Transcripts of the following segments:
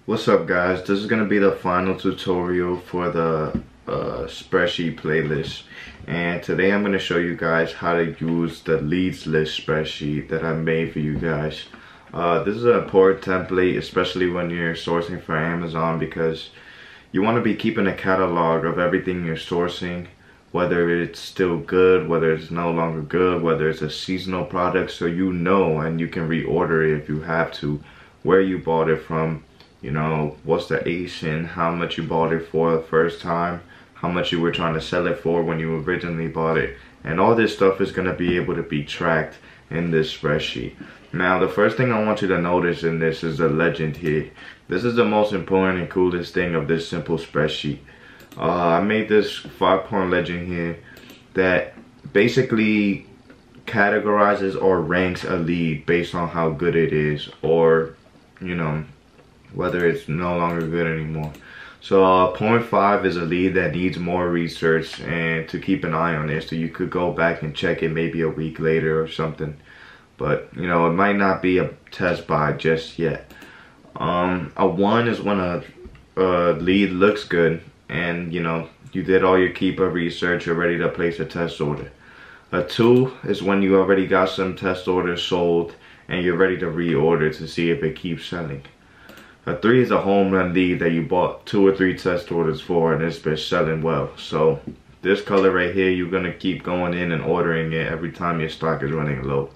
What's up, guys? This is going to be the final tutorial for the spreadsheet playlist, and today I'm going to show you guys how to use the leads list spreadsheet that I made for you guys. This is an important template, especially when you're sourcing for Amazon, because you want to be keeping a catalog of everything you're sourcing, whether it's still good, whether it's no longer good, whether it's a seasonal product, so you know and you can reorder it if you have to, where you bought it from, you know, what's the ASIN, how much you bought it for the first time, how much you were trying to sell it for when you originally bought it. And all this stuff is going to be able to be tracked in this spreadsheet. Now, the first thing I want you to notice in this is the legend here. This is the most important and coolest thing of this simple spreadsheet. I made this 5-point legend here that basically categorizes or ranks a lead based on how good it is, or, you know, whether it's no longer good anymore. So point 5 is a lead that needs more research and to keep an eye on it, so you could go back and check it maybe a week later or something, but you know, it might not be a test buy just yet. A 1 is when a lead looks good and you know, you did all your keeper research, you're ready to place a test order. A 2 is when you already got some test orders sold and you're ready to reorder to see if it keeps selling. A 3 is a home run lead that you bought 2 or 3 test orders for and it's been selling well. So this color right here, you're going to keep going in and ordering it every time your stock is running low.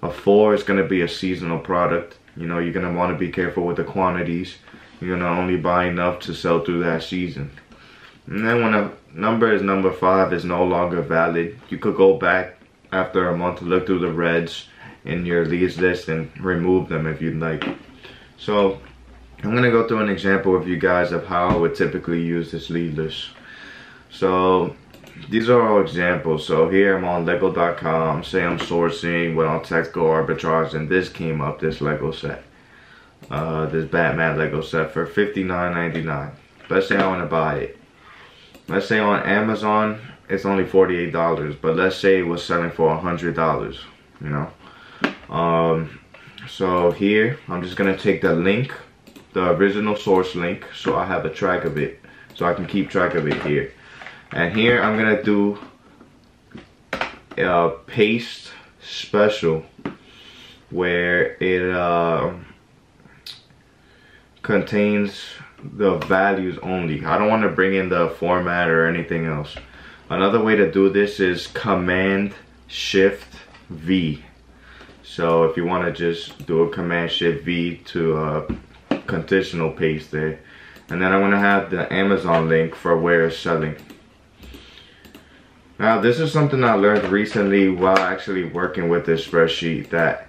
A 4 is going to be a seasonal product. You know, you're going to want to be careful with the quantities. You're going to only buy enough to sell through that season. And then when a number is number 5 is no longer valid, you could go back after a month to look through the reds in your leads list and remove them if you'd like. So I'm going to go through an example with you guys of how I would typically use this lead list. So these are all examples. So here I'm on Lego.com, say I'm sourcing, went on Tactical Arbitrage, and this came up, this Lego set. This Batman Lego set for $59.99. Let's say I want to buy it. Let's say on Amazon it's only $48, but let's say it was selling for $100, you know. So here I'm just going to take the link, the original source link, so I have a track of it, so I can keep track of it here. And here I'm gonna do a paste special where it contains the values only. I don't want to bring in the format or anything else. Another way to do this is Command Shift V. So if you want to just do a Command Shift V to conditional paste there, and then I'm going to have the Amazon link for where it's selling. Now this is something I learned recently while actually working with this spreadsheet, that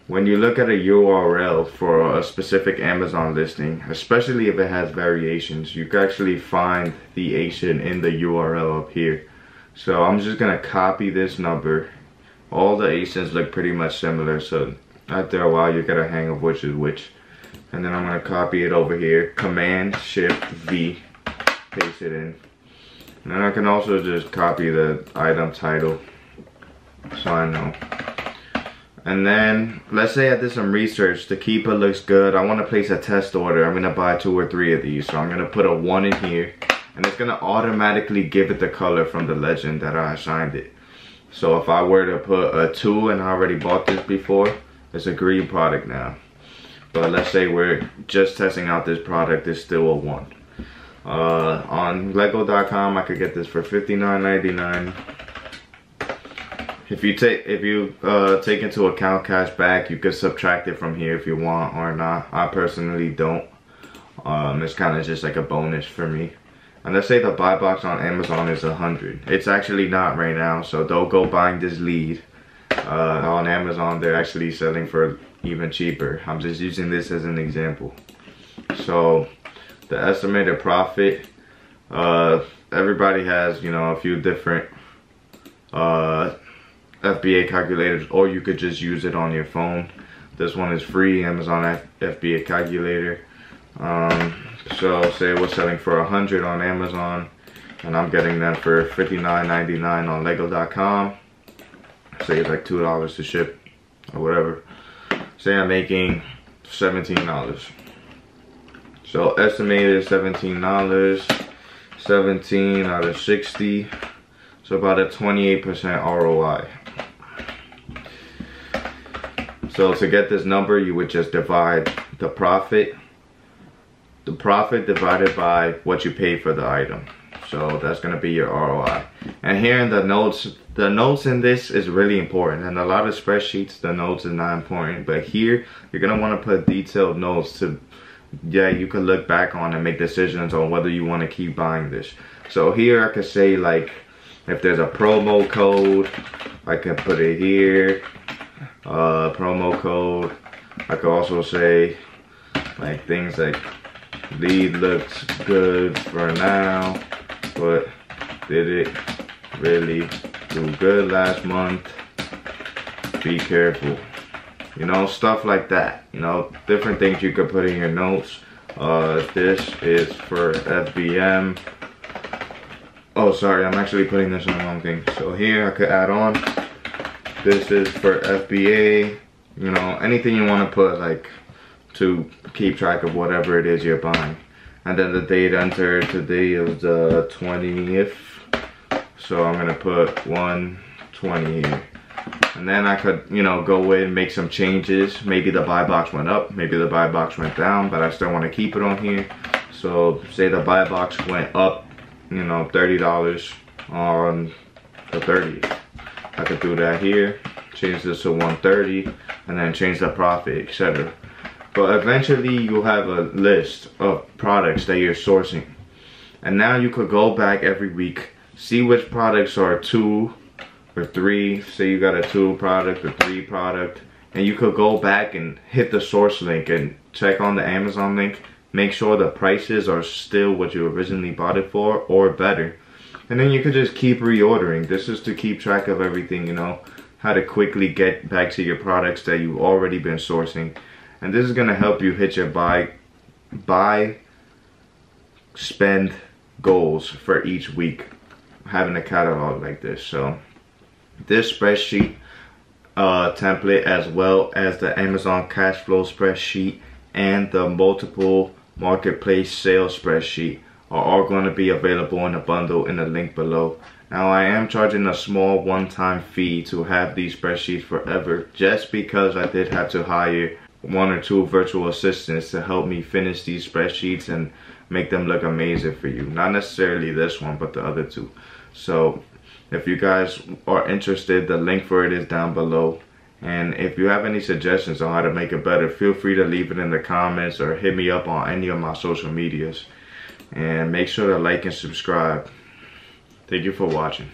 when you look at a URL for a specific Amazon listing, especially if it has variations, you can actually find the ASIN in the URL up here. So I'm just going to copy this number. All the ASINs look pretty much similar, so after a while you get a hang of which is which. And then I'm going to copy it over here, Command Shift V, paste it in. And then I can also just copy the item title, so I know. And then let's say I did some research, the keeper looks good, I want to place a test order, I'm going to buy 2 or 3 of these. So I'm going to put a 1 in here, and it's going to automatically give it the color from the legend that I assigned it. So if I were to put a 2 and I already bought this before, it's a green product now. But let's say we're just testing out this product, it's still a 1. On Lego.com I could get this for $59.99. If you take into account cash back, you could subtract it from here if you want or not. I personally don't. It's kind of just like a bonus for me. And let's say the buy box on Amazon is 100. It's actually not right now, so don't go buying this lead. On Amazon they're actually selling for even cheaper. I'm just using this as an example. So the estimated profit, everybody has, you know, a few different FBA calculators, or you could just use it on your phone. This one is free, Amazon FBA calculator. So say we're selling for 100 on Amazon and I'm getting that for $59.99 on Lego.com. Say it's like $2 to ship or whatever. Say I'm making $17. So estimated $17, 17 out of 60. So about a 28% ROI. So to get this number, you would just divide the profit divided by what you paid for the item. So that's gonna be your ROI. And here in the notes in this is really important. And a lot of spreadsheets, the notes is not important. But here, you're gonna wanna put detailed notes to, yeah, you can look back on and make decisions on whether you wanna keep buying this. So here I could say, like, if there's a promo code, I can put it here. Promo code. I could also say, like, things like, lead looks good for now, but did it really do good last month? Be careful. You know, stuff like that. You know, different things you could put in your notes. This is for FBM. Oh, sorry, I'm actually putting this on the wrong thing. So here I could add on, this is for FBA. You know, anything you want to put, like, to keep track of whatever it is you're buying. And then the date entered today is the 20th. So I'm gonna put 1/20 here. And then I could, you know, go in and make some changes. Maybe the buy box went up, maybe the buy box went down, but I still want to keep it on here. So say the buy box went up, you know, $30 on the 30th. I could do that here, change this to 130, and then change the profit, etc. But eventually you'll have a list of products that you're sourcing. And now you could go back every week, see which products are 2 or 3. Say you got a 2 product or 3 product. And you could go back and hit the source link and check on the Amazon link. Make sure the prices are still what you originally bought it for or better. And then you could just keep reordering. This is to keep track of everything, you know. How to quickly get back to your products that you've already been sourcing. And this is gonna help you hit your buy, spend goals for each week, having a catalog like this. So this spreadsheet template, as well as the Amazon cash flow spreadsheet and the multiple marketplace sales spreadsheet, are all going to be available in a bundle in the link below. Now I am charging a small one-time fee to have these spreadsheets forever, just because I did have to hire 1 or 2 virtual assistants to help me finish these spreadsheets and make them look amazing for you. Not necessarily this one, but the other 2. So if you guys are interested, the link for it is down below. And if you have any suggestions on how to make it better, feel free to leave it in the comments or hit me up on any of my social medias. And make sure to like and subscribe. Thank you for watching.